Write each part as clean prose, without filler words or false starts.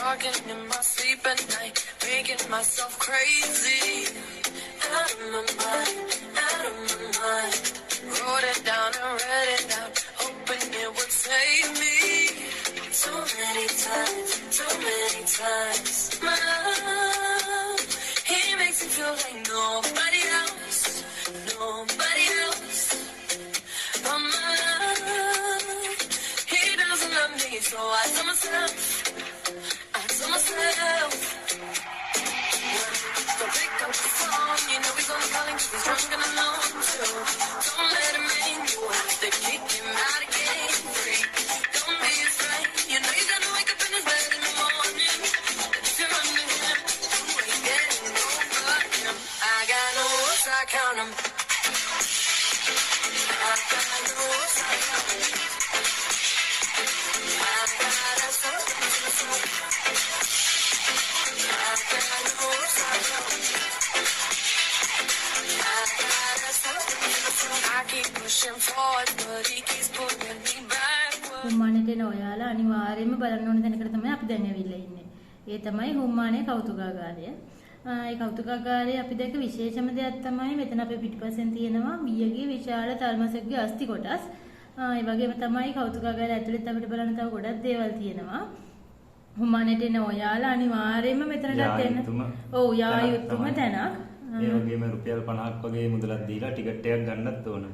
talking in my sleep at night, making myself crazy. Out of my mind, out of my mind. Wrote it down and read it out, hoping it would save me. So many times, my love, he makes me feel like nobody else, nobody else. But my love, he doesn't love me, so I tell myself, don't pick up the phone, you know he's only calling 'cause he's drunk and alone too. Don't let him in, you have to kick him out again free. Don't be afraid, you know you gotta wake up in his bed in the morning. If you're under him, you ain't getting over him. I got no rules, I count 'em. I got no rules, I count 'em. I got a soul, හුම්මානෙට එන ඔයාලා අනිවාර්යයෙන්ම බලන්න ඕන තැනකට තමයි අපි දැන් ඇවිල්ලා ඉන්නේ. ඒ තමයි හුම්මානේ කෞතුකාගාරය. ඒ කෞතුකාගාරයේ අපි දැක විශේෂම දෙයක් තමයි මෙතන අපේ පිටිපස්සෙන් තියෙනවා මීයගේ විශාල තල්මසෙක්ගේ අස්ති කොටස්. ඒ වගේම තමයි කෞතුකාගාරය ඇතුළෙත් අපිට බලන්න තව ගොඩක් දේවල් තියෙනවා. හුම්මානෙට එන ඔයාලා අනිවාර්යයෙන්ම මෙතනට එන්න. ඔව් යා යුතුම තැනක්. ඒ වගේම රුපියල් 50ක් වගේ මුදලක් දීලා ටිකට් එකක් ගන්නත් ඕන.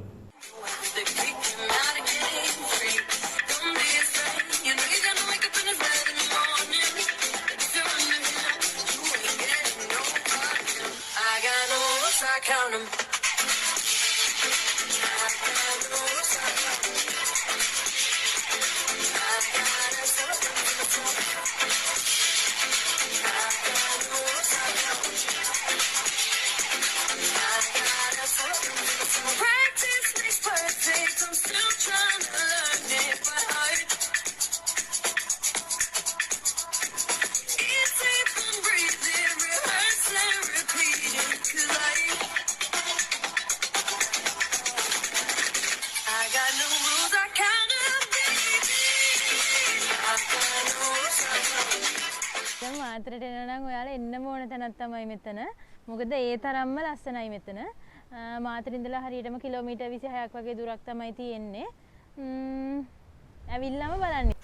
මාතරට එනවා නම් ඔයාලා එන්නම ඕන තැනක් තමයි මෙතන. මොකද ඒ තරම්ම ලස්සනයි මෙතන. මාතර ඉඳලා හරියටම කිලෝමීටර් 26ක් වගේ දුරක් තමයි තියෙන්නේ. ඇවිල්ලාම බලන්න.